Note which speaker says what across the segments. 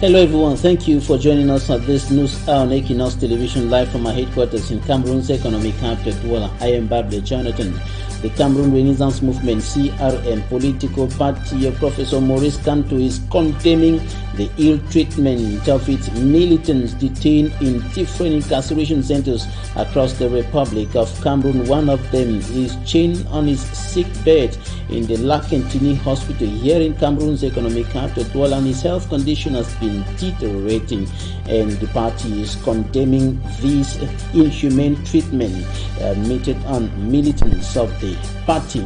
Speaker 1: Hello everyone, thank you for joining us at this news hour on Equinoxe television live from our headquarters in Cameroon's economic capital, Douala. I am Bable Jonathan. The Cameroon Renaissance Movement CRM political party of Professor Maurice Kamto is condemning the ill treatment of its militants detained in different incarceration centers across the Republic of Cameroon. One of them is chained on his sick bed in the Lakentini Hospital here in Cameroon's economic capital, Douala, and his health condition has been deteriorating, and the party is condemning this inhumane treatment meted on militants of the party.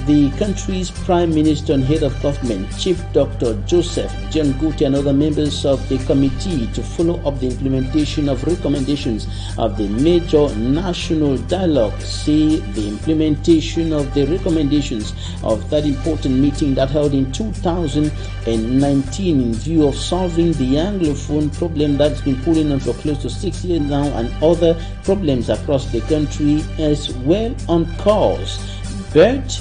Speaker 1: The country's Prime Minister and Head of Government, Chief Dr. Joseph John Guti, and other members of the committee to follow up the implementation of recommendations of the major national dialogue say the implementation of the recommendations of that important meeting that held in 2019 in view of solving the Anglophone problem that's been pulling on for close to 6 years now and other problems across the country is well on course. But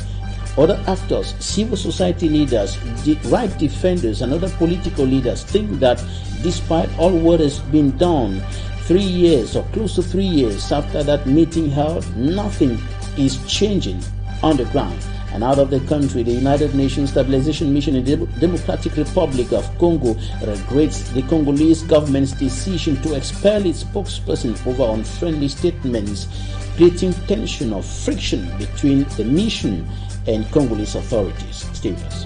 Speaker 1: other actors, civil society leaders, right defenders, and other political leaders think that despite all what has been done, 3 years or close to 3 years after that meeting held, nothing is changing on the ground. And out of the country, the United Nations Stabilization Mission in the Democratic Republic of Congo regrets the Congolese government's decision to expel its spokesperson over unfriendly statements, creating tension or friction between the mission and Congolese authorities. Stay with us.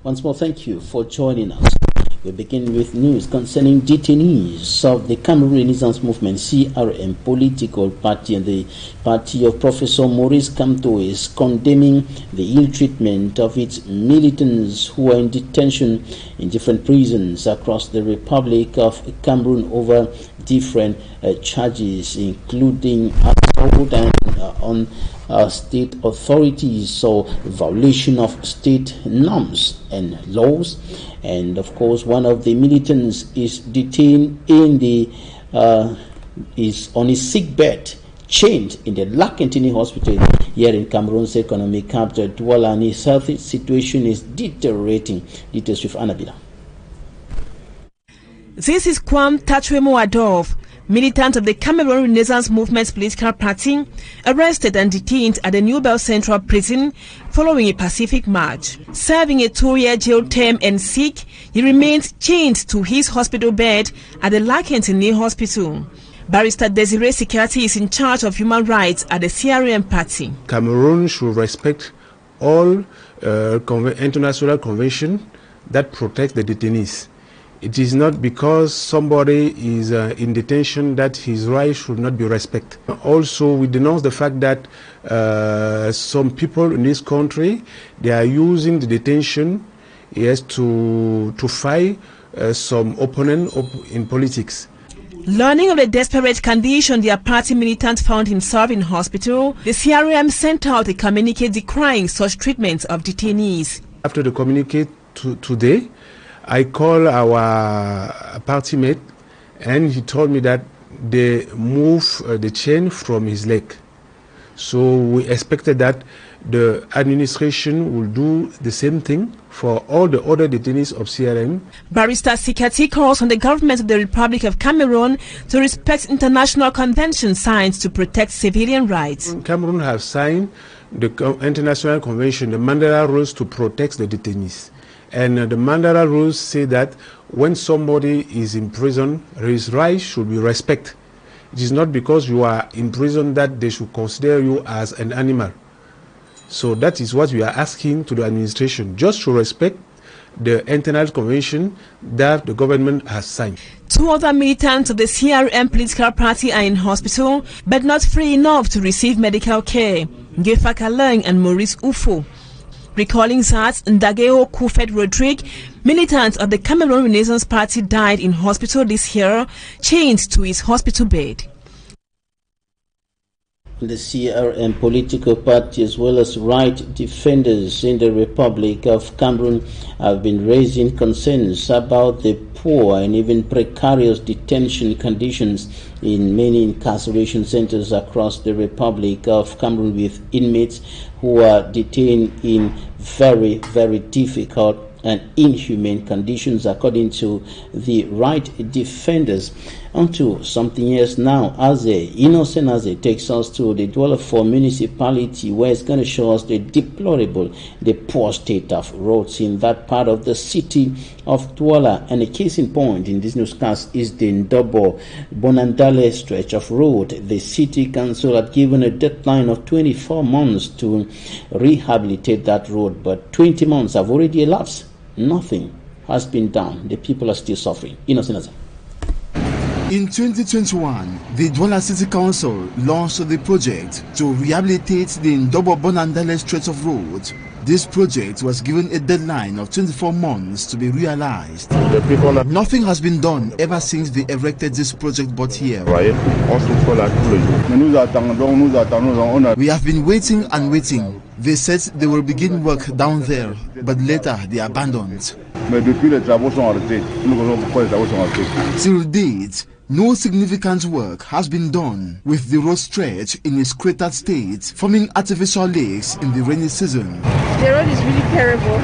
Speaker 1: Once more, thank you for joining us. We begin with news concerning detainees of the Cameroon Renaissance Movement CRM political party, and the party of Professor Maurice Kamto is condemning the ill treatment of its militants who are in detention in different prisons across the Republic of Cameroon over different charges, including assault and on state authorities, so violation of state norms and laws. And of course, one of the militants is detained in the is on his sick bed, chained in the Lakentini Hospital here in Cameroon's economic capital, Douala, and his health situation is deteriorating. Details with Annabella.
Speaker 2: This is Kwam Tachwemo Adolf, militant of the Cameroon Renaissance Movement's political party, arrested and detained at the New Bell Central Prison following a Pacific March. Serving a 2-year jail term and sick, he remains chained to his hospital bed at the Lakentini Hospital. Barrister Desiree Sikati is in charge of human rights at the CRM party.
Speaker 3: Cameroon should respect all international conventions that protect the detainees. It is not because somebody is in detention that his rights should not be respected. Also, we denounce the fact that some people in this country, they are using the detention to fight some opponent in politics.
Speaker 2: Learning of the desperate condition their party militant found himself in hospital, the CRM sent out a communique decrying such treatment of detainees.
Speaker 3: After the communique today, I called our party mate, and he told me that they moved the chain from his leg. So we expected that the administration will do the same thing for all the other detainees of CRM.
Speaker 2: Barrister Sikati calls on the government of the Republic of Cameroon to respect international conventions signed to protect civilian rights.
Speaker 3: Cameroon have signed the international convention, the Mandela rules to protect the detainees. And the Mandela rules say that when somebody is in prison, his rights should be respected. It is not because you are in prison that they should consider you as an animal. So that is what we are asking to the administration, just to respect the international convention that the government has signed.
Speaker 2: 2 other militants of the CRM political party are in hospital, but not free enough to receive medical care. Gefa Kaleng and Maurice Ufo. Recalling that Ndageo Kufet Rodrigue, militant of the Cameroon Renaissance Party, died in hospital this year, chained to his hospital bed.
Speaker 1: The CRM political party as well as right defenders in the Republic of Cameroon have been raising concerns about the poor and even precarious detention conditions in many incarceration centers across the Republic of Cameroon, with inmates who are detained in very, very difficult and inhumane conditions, according to the right defenders. Onto something else now. Equinoxe takes us to the Douala 4 municipality, where it's going to show us the deplorable, the poor state of roads in that part of the city of Douala. And a case in point in this newscast is the Ndobo Bonandale stretch of road. The city council had given a deadline of 24 months to rehabilitate that road, but 20 months have already elapsed. Nothing has been done. The people are still suffering. Equinoxe.
Speaker 4: In 2021, the Douala City Council launched the project to rehabilitate the Ndobo Bonandale stretch of road. This project was given a deadline of 24 months to be realized. Nothing has been done ever since they erected this project but here. We have been waiting and waiting. They said they will begin work down there, but later they abandoned. Till date, no significant work has been done, with the road stretch in its cratered state, forming artificial lakes in the rainy season.
Speaker 5: The road is really terrible.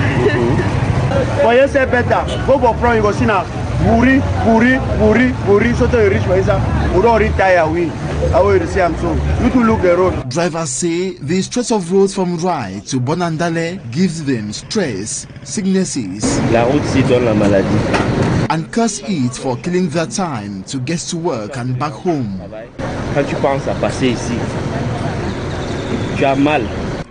Speaker 6: For you say better, go for front, you go see now. Buri, so you reach where you don't retire, we. I will say I'm so. You to look the road.
Speaker 4: Drivers say the stretch of roads from Rai to Bonandale gives them stress, sicknesses,
Speaker 6: La route c'est dans la maladie.
Speaker 4: and curse it for killing their time to get to work and back home.
Speaker 6: Quand tu penses à passer ici, tu as mal.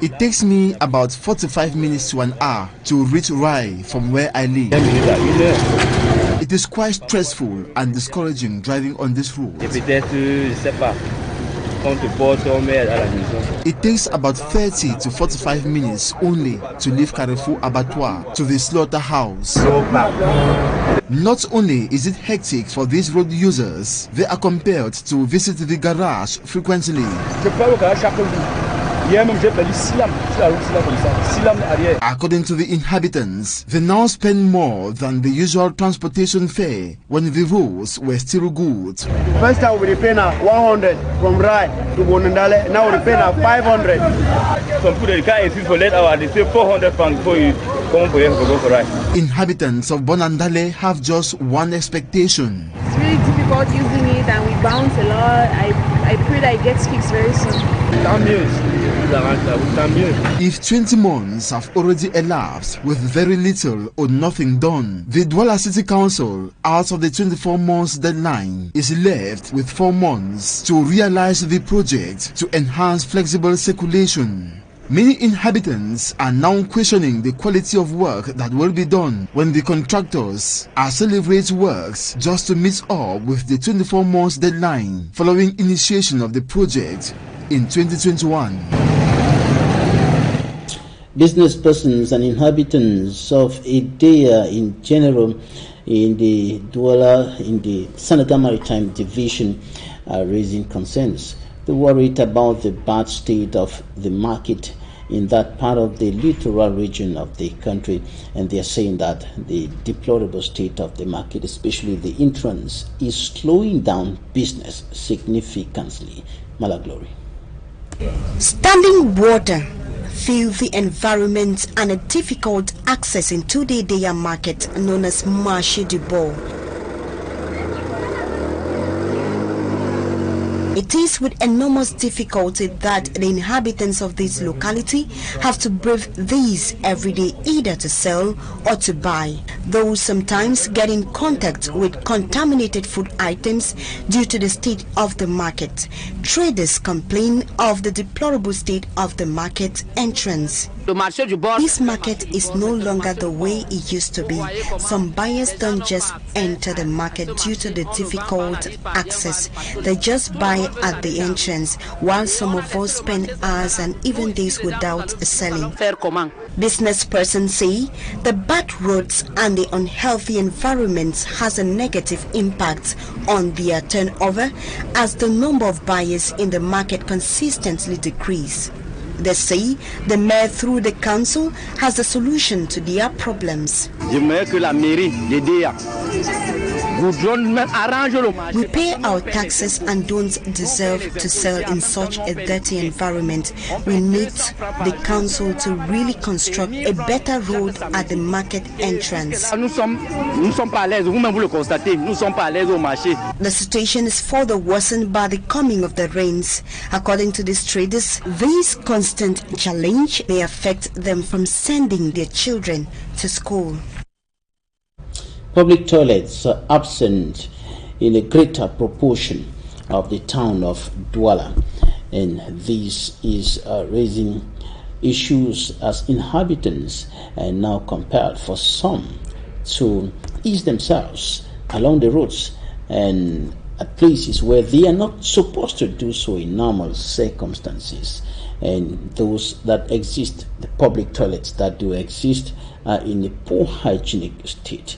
Speaker 4: It takes me about 45 minutes to an hour to reach Rai from where I live. It is quite stressful and discouraging driving on this road. It takes about 30 to 45 minutes only to leave Carrefour Abattoir to the slaughterhouse. Not only is it hectic for these road users, they are compelled to visit the garage frequently. According to the inhabitants, they now spend more than the usual transportation fare when the roads were still good.
Speaker 6: First time we pay now 100 from Rai to Bonandale, now we pay now 500. Some people can't insist for late hour, they say 400 pounds before you come for go for Rai.
Speaker 4: Inhabitants of Bonandale have just one expectation.
Speaker 5: It's really difficult using it and we bounce a lot. I pray that it gets fixed very soon.
Speaker 4: If 20 months have already elapsed with very little or nothing done, the Douala City Council, out of the 24 months deadline, is left with 4 months to realize the project to enhance flexible circulation. Many inhabitants are now questioning the quality of work that will be done when the contractors accelerate works just to meet up with the 24 months deadline following initiation of the project in 2021.
Speaker 1: Business persons and inhabitants of Idea in general in the Douala, in the Senegal Maritime Division, are raising concerns. They're worried about the bad state of the market in that part of the littoral region of the country, and they're saying that the deplorable state of the market, especially the entrance, is slowing down business significantly. Malaglory.
Speaker 7: Standing water, filthy environment, and a difficult access into the Idea market known as Marché du Bord. It is with enormous difficulty that the inhabitants of this locality have to brave these every day, either to sell or to buy. Those sometimes get in contact with contaminated food items due to the state of the market. Traders complain of the deplorable state of the market entrance. This market is no longer the way it used to be. Some buyers don't just enter the market due to the difficult access. They just buy at the entrance, while some of us spend hours and even days without selling. Business persons say the bad roads and the unhealthy environment has a negative impact on their turnover as the number of buyers in the market consistently decrease. They say the mayor through the council has the solution to their problems. We pay our taxes and don't deserve to sell in such a dirty environment. We need the council to really construct a better road at the market entrance. The situation is further worsened by the coming of the rains. According to these traders, this constant challenge may affect them from sending their children to school.
Speaker 1: Public toilets are absent in a greater proportion of the town of Douala, and this is raising issues as inhabitants are now compelled for some to ease themselves along the roads and at places where they are not supposed to do so in normal circumstances. And those that exist, the public toilets that do exist, are in a poor hygienic state.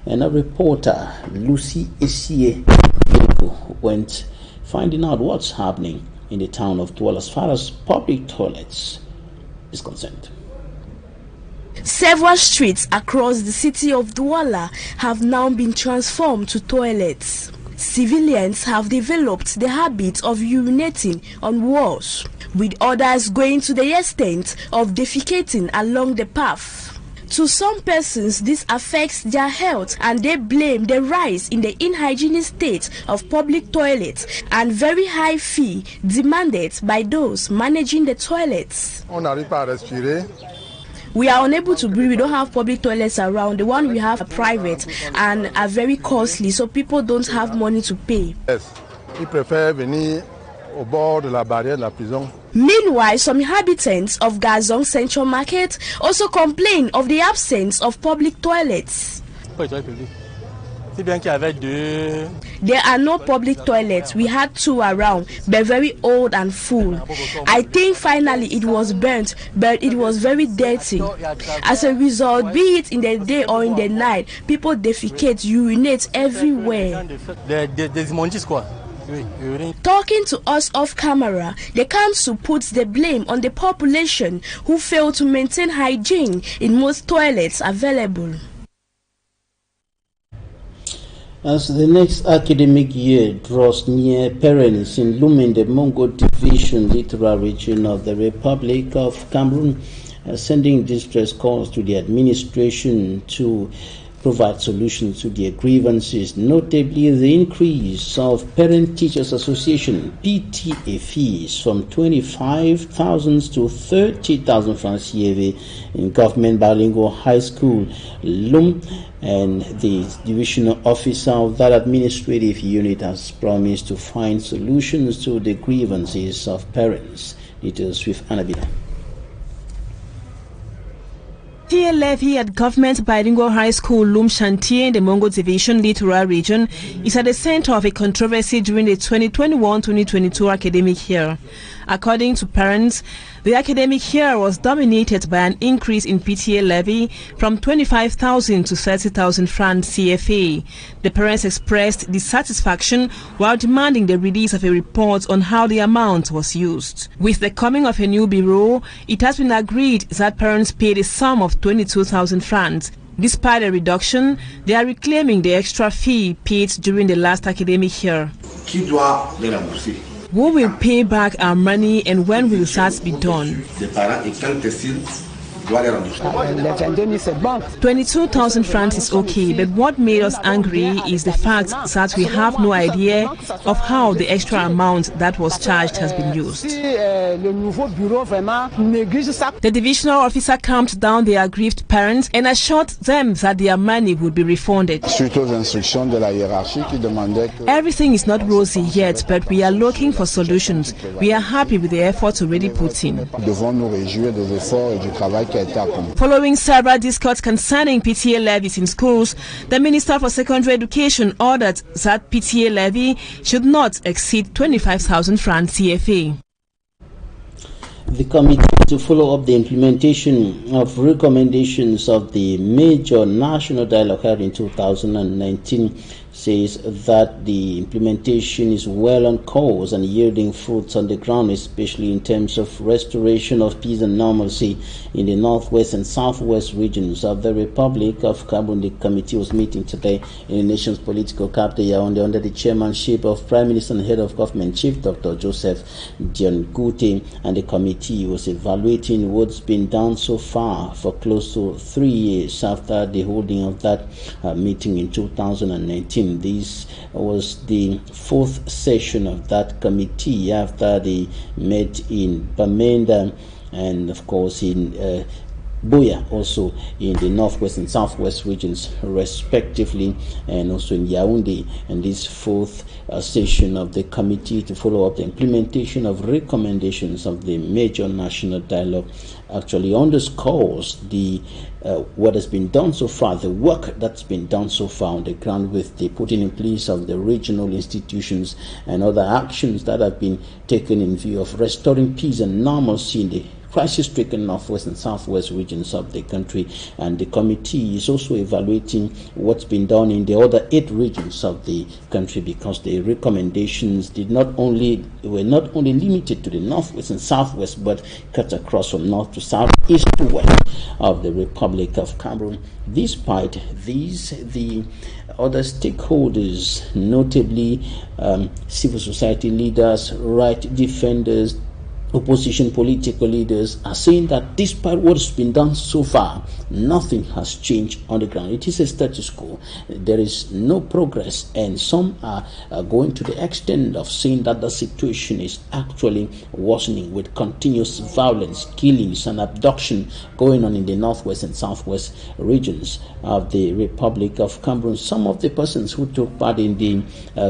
Speaker 1: And a reporter, Lucy Esie, went finding out what's happening in the town of Douala as far as public toilets is concerned.
Speaker 8: Several streets across the city of Douala have now been transformed to toilets. Civilians have developed the habit of urinating on walls, with others going to the extent of defecating along the path. To some persons, this affects their health, and they blame the rise in the unhygienic state of public toilets and very high fee demanded by those managing the toilets. We are unable to breathe. We don't have public toilets around. The one we have are private and are very costly, so people don't have money to pay.
Speaker 9: Yes, we prefer venir au bord de la barrière de la prison.
Speaker 8: Meanwhile, some inhabitants of Gazong Central Market also complain of the absence of public toilets. There are no public toilets. We had two around, but very old and full. I think finally it was burnt, but it was very dirty. As a result, be it in the day or in the night, people defecate, urinate everywhere. Talking to us off camera, the council puts the blame on the population who fail to maintain hygiene in most toilets available.
Speaker 1: As the next academic year draws near, parents in Lumen, the Mongo Division Littoral region of the Republic of Cameroon, are sending distress calls to the administration to provide solutions to their grievances, notably the increase of Parent Teachers Association PTA fees from 25,000 to 30,000 francs CFA in Government Bilingual High School, LUM, and the divisional officer of that administrative unit has promised to find solutions to the grievances of parents. Details with Anabina.
Speaker 2: PTA levy at Government Bilingual High School Lum Chantier in the Mongo Division Littoral region is at the center of a controversy during the 2021-2022 academic year. According to parents, the academic year was dominated by an increase in PTA levy from 25,000 to 30,000 francs CFA. The parents expressed dissatisfaction while demanding the release of a report on how the amount was used. With the coming of a new bureau, it has been agreed that parents paid a sum of 22,000 francs. Despite a reduction, they are reclaiming the extra fee paid during the last academic year. Who will pay back our money and when will that be done? 22,000 francs is okay, but what made us angry is the fact that we have no idea of how the extra amount that was charged has been used. The divisional officer calmed down the aggrieved parents and assured them that their money would be refunded. Everything is not rosy yet, but we are looking for solutions. We are happy with the efforts already put in. Following several discussions concerning PTA levies in schools, the Minister for Secondary Education ordered that PTA levy should not exceed 25,000 francs CFA.
Speaker 1: The committee to follow up the implementation of recommendations of the major national dialogue held in 2019 says that the implementation is well on course and yielding fruits on the ground, especially in terms of restoration of peace and normalcy in the northwest and southwest regions of the Republic of Cameroon. The committee was meeting today in the nation's political capital, Yaoundé, under the chairmanship of Prime Minister and Head of Government Chief Dr. Joseph Dion-Gute, and the committee was evaluating what's been done so far for close to 3 years after the holding of that meeting in 2019. This was the fourth session of that committee after they met in Bamenda and, of course, in Buea, also in the northwest and southwest regions respectively, and also in Yaoundé. And this fourth session of the committee to follow up the implementation of recommendations of the major national dialogue actually underscores the what has been done so far, the work that's been done so far on the ground with the putting in place of the regional institutions and other actions that have been taken in view of restoring peace and normalcy in the crisis-stricken northwest and southwest regions of the country. And the committee is also evaluating what's been done in the other 8 regions of the country, because the recommendations were not only limited to the northwest and southwest, but cut across from north to south, east to west of the Republic of Cameroon. Despite these, the other stakeholders, notably civil society leaders, right defenders, opposition political leaders, are saying that despite what's been done so far, nothing has changed on the ground. It is a status quo. There is no progress, and some are going to the extent of saying that the situation is actually worsening, with continuous violence, killings, and abduction going on in the northwest and southwest regions of the Republic of Cameroon. Some of the persons who took part in the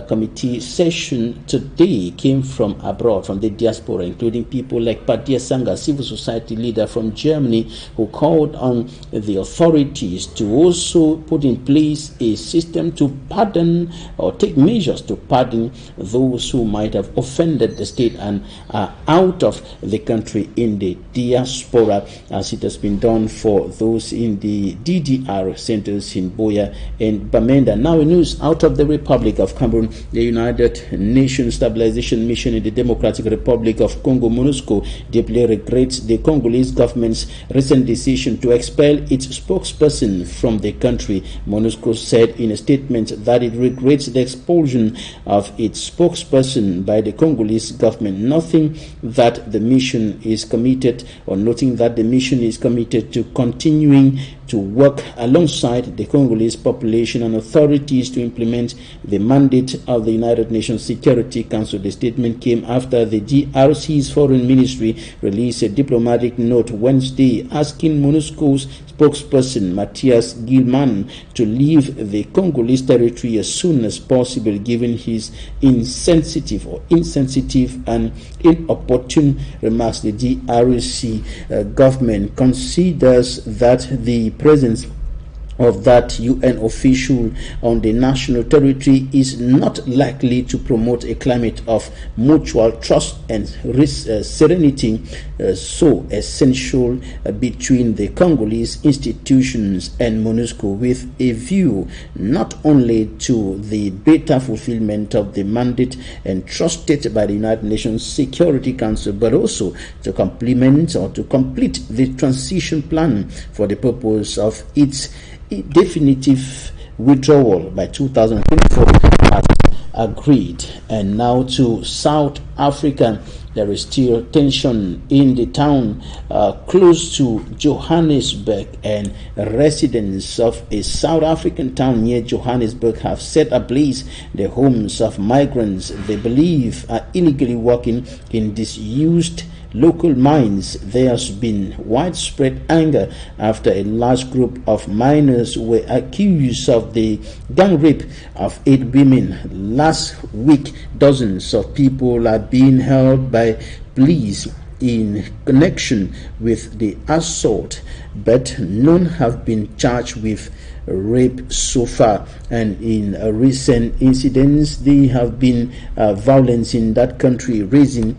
Speaker 1: committee session today came from abroad, from the diaspora, including people like Padia Sanga, civil society leader from Germany, who called on the authorities to also put in place a system to pardon or take measures to pardon those who might have offended the state and are out of the country in the diaspora, as it has been done for those in the DDR centers in Buea and Bamenda. Now, in news out of the Republic of Cameroon, the United Nations Stabilization Mission in the Democratic Republic of Congo, MONUSCO, deeply regrets the Congolese government's recent decision to expel its spokesperson from the country. MONUSCO said in a statement that it regrets the expulsion of its spokesperson by the Congolese government, noting that the mission is committed to continuing to work alongside the Congolese population and authorities to implement the mandate of the United Nations Security Council. The statement came after the DRC's foreign ministry released a diplomatic note Wednesday asking MONUSCO's spokesperson Matthias Gilman to leave the Congolese territory as soon as possible, given his insensitive and inopportune remarks. The DRC government considers that the presence of that UN official on the national territory is not likely to promote a climate of mutual trust and serenity so essential between the Congolese institutions and MONUSCO, with a view not only to the better fulfillment of the mandate entrusted by the United Nations Security Council, but also to complement or to complete the transition plan for the purpose of its definitive withdrawal by 2024 as agreed. And now to South Africa, There is still tension in the town close to Johannesburg, and residents of a South African town near Johannesburg have set ablaze the homes of migrants they believe are illegally working in disused local mines. There has been widespread anger after a large group of miners were accused of the gang rape of 8 women. Last week, dozens of people are being held by police in connection with the assault, but none have been charged with rape so far. And in recent incidents, there have been violence in that country, raising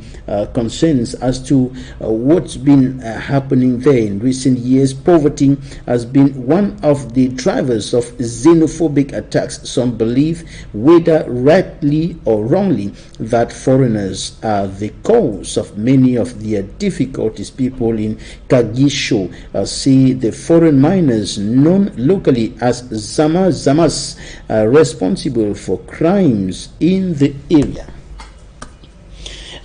Speaker 1: concerns as to what's been happening there in recent years. Poverty has been one of the drivers of xenophobic attacks. Some believe, whether rightly or wrongly, that foreigners are the cause of many of their difficulties. People in Kagisho see the foreign miners, known locally as Zamas, are responsible for crimes in the area.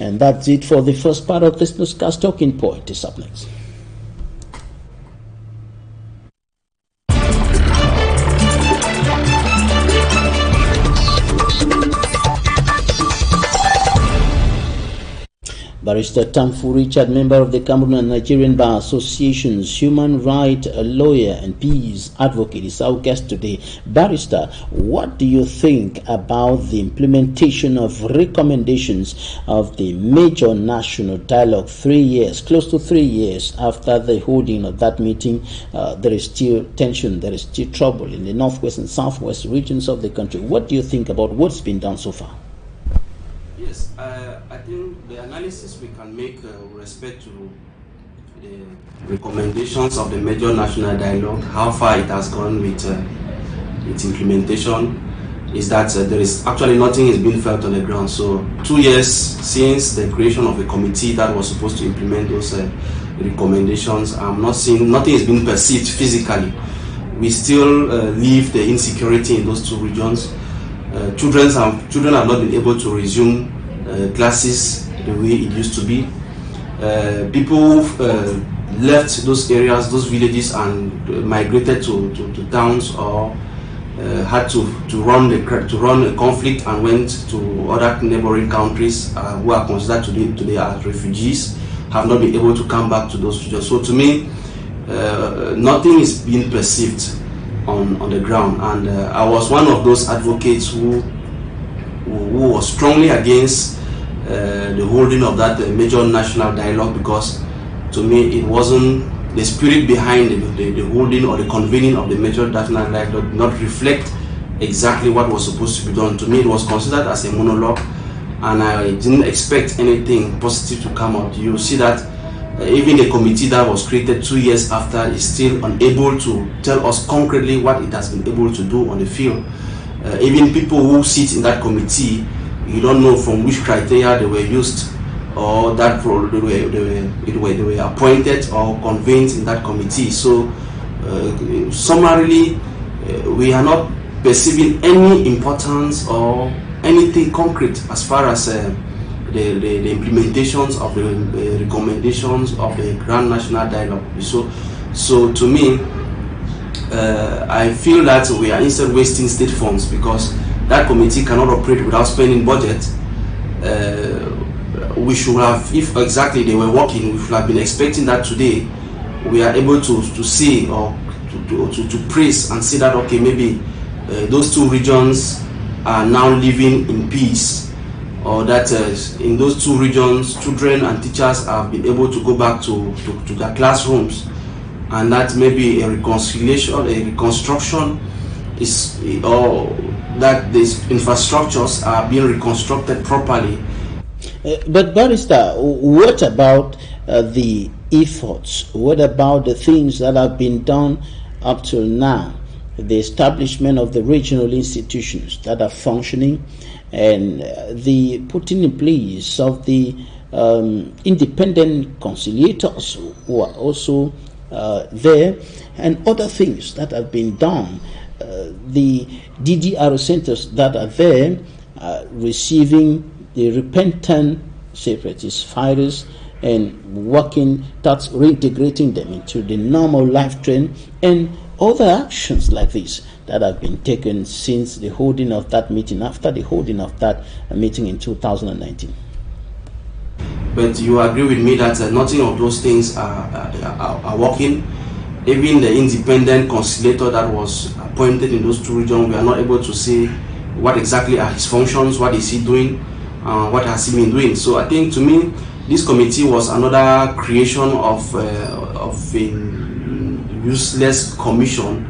Speaker 1: And that's it for the first part of this newscast. Talking Point is up next. Barrister Tamfu Richard, member of the Cameroon and Nigerian Bar Associations, human rights lawyer and peace advocate, is our guest today. Barrister, what do you think about the implementation of recommendations of the major national dialogue 3 years, close to 3 years after the holding of that meeting? There is still tension, there is still trouble in the northwest and southwest regions of the country. What do you think about what's been done so far?
Speaker 10: Yes, I think the analysis we can make with respect to the recommendations of the major national dialogue, how far it has gone with its implementation, is that there is actually nothing is being felt on the ground. So 2 years since the creation of a committee that was supposed to implement those recommendations, I'm not seeing, nothing is being perceived physically. We still leave the insecurity in those two regions. Children have not been able to resume classes the way it used to be. People left those areas, those villages, and migrated to towns, or had to run a conflict and went to other neighboring countries who are considered today as refugees, have not been able to come back to those regions. So to me, nothing is being perceived on the ground, and I was one of those advocates who was strongly against the holding of that major national dialogue, because to me it wasn't the spirit behind the holding or the convening of the major national dialogue did not reflect exactly what was supposed to be done. To me, it was considered as a monologue, and I didn't expect anything positive to come out. You see that even the committee that was created 2 years after is still unable to tell us concretely what it has been able to do on the field. Even people who sit in that committee, you don't know from which criteria they were used, or that they were appointed or convened in that committee. So summarily, we are not perceiving any importance or anything concrete as far as the implementations of the recommendations of the Grand National Dialogue. So to me, I feel that we are instead wasting state funds, because that committee cannot operate without spending budget. We should have, if exactly they were working, we should have been expecting that today we are able to see or to praise and see that, okay, maybe those two regions are now living in peace, or that in those two regions children and teachers have been able to go back to their classrooms, and that maybe a reconciliation, a reconstruction is, or that these infrastructures are being reconstructed properly.
Speaker 1: But Barrister, what about the efforts? What about the things that have been done up till now? The establishment of the regional institutions that are functioning, and the putting in place of the independent conciliators who are also there, and other things that have been done. The DDR centers that are there receiving the repentant separatist fighters and working towards reintegrating them into the normal life trend, and other actions like this that have been taken since the holding of that meeting, after the holding of that meeting in 2019.
Speaker 10: But you agree with me that nothing of those things are working. Even the independent conciliator that was appointed in those two regions, we are not able to say what exactly are his functions, what is he doing, what has he been doing. So I think, to me, this committee was another creation of a useless commission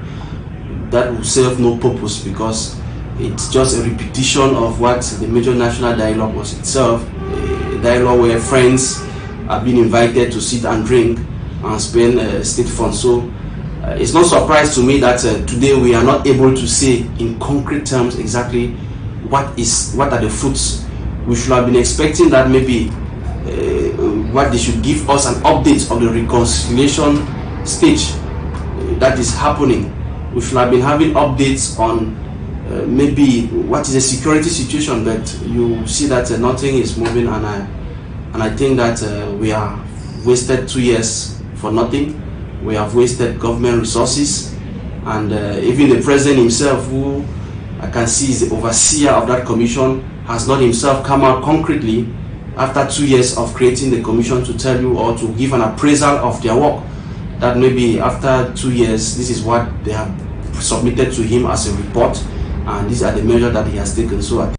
Speaker 10: that will serve no purpose, because it's just a repetition of what the major national dialogue was itself, a dialogue where friends have been invited to sit and drink and spend state funds. So it's no surprise to me that today we are not able to say in concrete terms exactly what are the fruits. We should have been expecting that maybe what they should give us an update of the reconciliation stage that is happening. We should have been having updates on maybe what is the security situation, but you see that nothing is moving, and I think that we are wasted 2 years for nothing. We have wasted government resources, and even the president himself, who I can see is the overseer of that commission, has not himself come out concretely after 2 years of creating the commission to tell you or to give an appraisal of their work, that maybe after 2 years this is what they have submitted to him as a report, and these are the measures that he has taken. So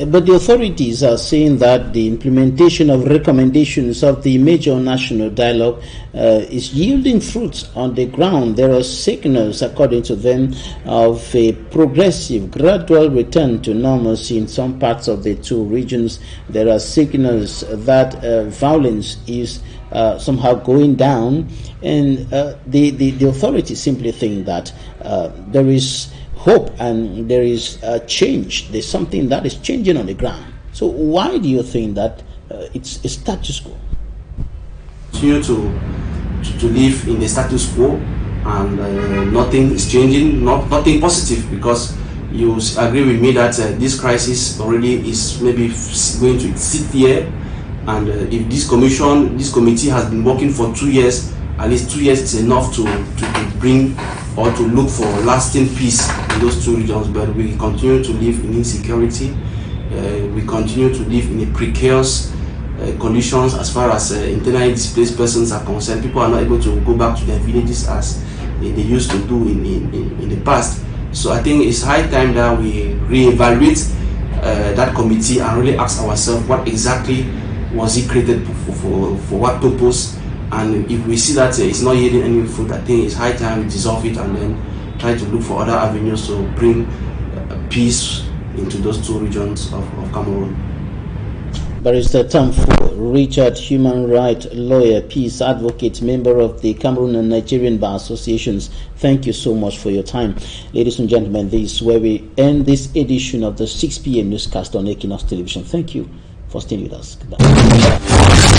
Speaker 1: but the authorities are saying that the implementation of recommendations of the major national dialogue is yielding fruits on the ground. There are signals, according to them, of a progressive, gradual return to normalcy in some parts of the two regions. There are signals that violence is somehow going down, and the authorities simply think that there is hope and there is a change. There's something that is changing on the ground. So why do you think that it's a status quo?
Speaker 10: Continue to live in the status quo, and nothing is changing, nothing positive, because you agree with me that this crisis already is maybe going to sit here, and if this committee has been working for 2 years, at least 2 years is enough to bring or to look for lasting peace in those two regions. But we continue to live in insecurity. We continue to live in a precarious conditions as far as internally displaced persons are concerned. People are not able to go back to their villages as they used to do in the past. So I think it's high time that we reevaluate that committee and really ask ourselves what exactly was it created for what purpose. And if we see that it's not yielding any fruit, I think it's high time we dissolve it and then try to look for other avenues to bring peace into those two regions of Cameroon.
Speaker 1: Barrister Tamfo Richard, human rights lawyer, peace advocate, member of the Cameroon and Nigerian Bar Associations, thank you so much for your time. Ladies and gentlemen, this is where we end this edition of the 6 p.m. newscast on Equinoxe Television. Thank you for staying with us. Goodbye.